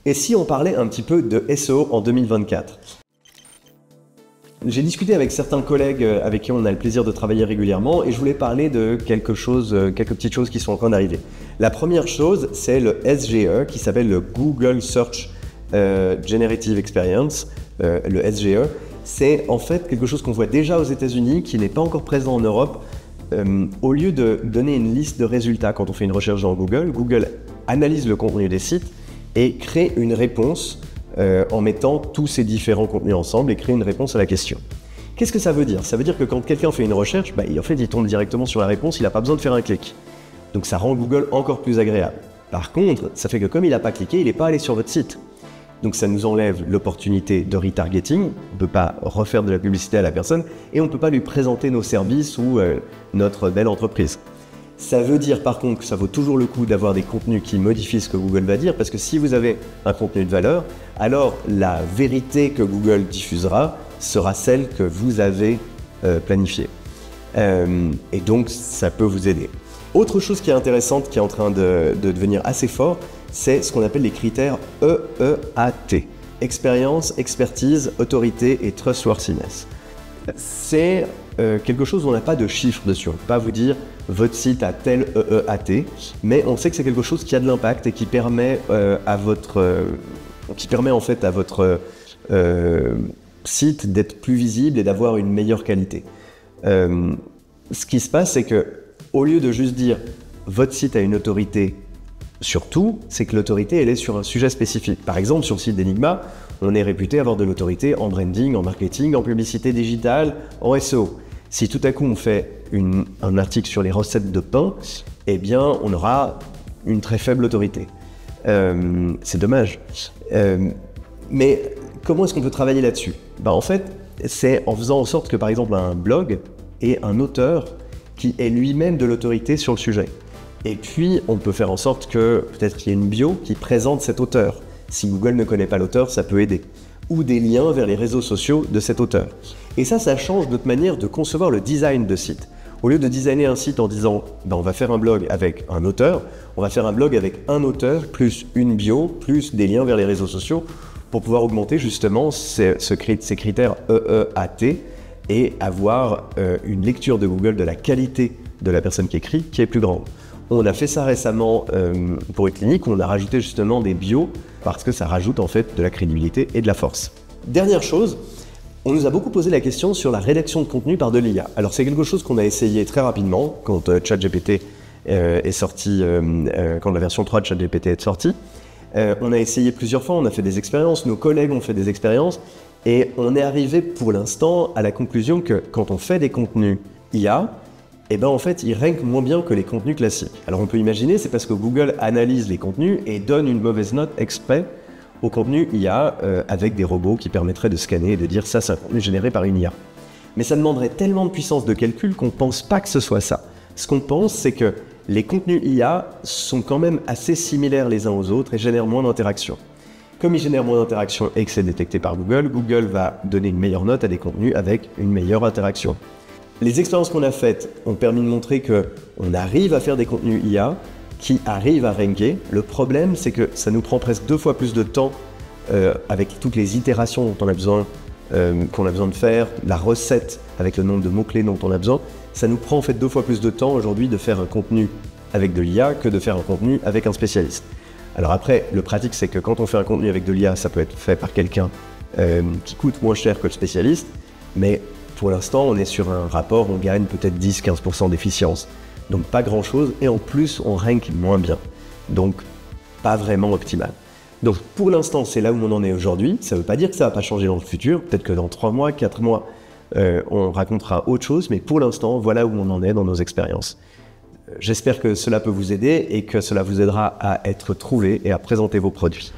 Et si on parlait un petit peu de SEO en 2024? J'ai discuté avec certains collègues avec qui on a le plaisir de travailler régulièrement et je voulais parler de quelques petites choses qui sont en train d'arriver. La première chose, c'est le SGE qui s'appelle le Google Search Generative Experience, le SGE. C'est en fait quelque chose qu'on voit déjà aux États-Unis, qui n'est pas encore présent en Europe. Au lieu de donner une liste de résultats quand on fait une recherche dans Google, Google analyse le contenu des sites et crée une réponse en mettant tous ces différents contenus ensemble et crée une réponse à la question. Qu'est-ce que ça veut dire? Ça veut dire que quand quelqu'un fait une recherche, il tombe directement sur la réponse, il n'a pas besoin de faire un clic. Donc ça rend Google encore plus agréable. Par contre, ça fait que comme il n'a pas cliqué, il n'est pas allé sur votre site. Donc ça nous enlève l'opportunité de retargeting, on ne peut pas refaire de la publicité à la personne et on ne peut pas lui présenter nos services ou notre belle entreprise. Ça veut dire par contre que ça vaut toujours le coup d'avoir des contenus qui modifient ce que Google va dire, parce que si vous avez un contenu de valeur, alors la vérité que Google diffusera sera celle que vous avez planifiée. Et donc ça peut vous aider. Autre chose qui est intéressante, qui est en train de devenir assez fort, c'est ce qu'on appelle les critères EEAT. Expérience, expertise, autorité et trustworthiness. C'est quelque chose où on n'a pas de chiffre dessus. On ne peut pas vous dire votre site a tel EEAT, mais on sait que c'est quelque chose qui a de l'impact et qui permet à votre site d'être plus visible et d'avoir une meilleure qualité. Ce qui se passe, c'est que au lieu de juste dire votre site a une autorité sur tout, c'est que l'autorité elle est sur un sujet spécifique. Par exemple, sur le site d'Enigma, on est réputé avoir de l'autorité en branding, en marketing, en publicité digitale, en SEO. Si tout à coup on fait un article sur les recettes de pain, eh bien on aura une très faible autorité. C'est dommage. Mais comment est-ce qu'on peut travailler là-dessus? En fait, c'est en faisant en sorte que par exemple un blog ait un auteur qui ait lui-même de l'autorité sur le sujet. Et puis on peut faire en sorte que peut-être qu'il y ait une bio qui présente cet auteur. Si Google ne connaît pas l'auteur, ça peut aider. Ou des liens vers les réseaux sociaux de cet auteur. Et ça change notre manière de concevoir le design de site. Au lieu de designer un site en disant on va faire un blog avec un auteur, on va faire un blog avec un auteur, plus une bio, plus des liens vers les réseaux sociaux, pour pouvoir augmenter justement ces critères EEAT et avoir une lecture de Google de la qualité de la personne qui écrit qui est plus grande. On a fait ça récemment pour une clinique où on a rajouté justement des bios parce que ça rajoute en fait de la crédibilité et de la force. Dernière chose, on nous a beaucoup posé la question sur la rédaction de contenu par de l'IA. Alors c'est quelque chose qu'on a essayé très rapidement quand ChatGPT est sorti, quand la version 3 de ChatGPT est sortie. On a essayé plusieurs fois, on a fait des expériences, nos collègues ont fait des expériences et on est arrivé pour l'instant à la conclusion que quand on fait des contenus IA, en fait, ils rankent moins bien que les contenus classiques. Alors on peut imaginer, c'est parce que Google analyse les contenus et donne une mauvaise note exprès au contenu IA avec des robots qui permettraient de scanner et de dire ça, c'est un contenu généré par une IA. Mais ça demanderait tellement de puissance de calcul qu'on ne pense pas que ce soit ça. Ce qu'on pense, c'est que les contenus IA sont quand même assez similaires les uns aux autres et génèrent moins d'interactions. Comme ils génèrent moins d'interactions et que c'est détecté par Google, Google va donner une meilleure note à des contenus avec une meilleure interaction. Les expériences qu'on a faites ont permis de montrer qu'on arrive à faire des contenus IA qui arrivent à ranker. Le problème, c'est que ça nous prend presque 2 fois plus de temps avec toutes les itérations dont on a besoin, qu'on a besoin de faire, la recette avec le nombre de mots-clés dont on a besoin. Ça nous prend en fait 2 fois plus de temps aujourd'hui de faire un contenu avec de l'IA que de faire un contenu avec un spécialiste. Alors après, le pratique, c'est que quand on fait un contenu avec de l'IA, ça peut être fait par quelqu'un qui coûte moins cher que le spécialiste, mais pour l'instant, on est sur un rapport, on gagne peut-être 10-15% d'efficience. Donc pas grand-chose, et en plus, on rank moins bien. Donc pas vraiment optimal. Donc pour l'instant, c'est là où on en est aujourd'hui. Ça ne veut pas dire que ça ne va pas changer dans le futur. Peut-être que dans 3 mois, 4 mois, on racontera autre chose, mais pour l'instant, voilà où on en est dans nos expériences. J'espère que cela peut vous aider et que cela vous aidera à être trouvé et à présenter vos produits.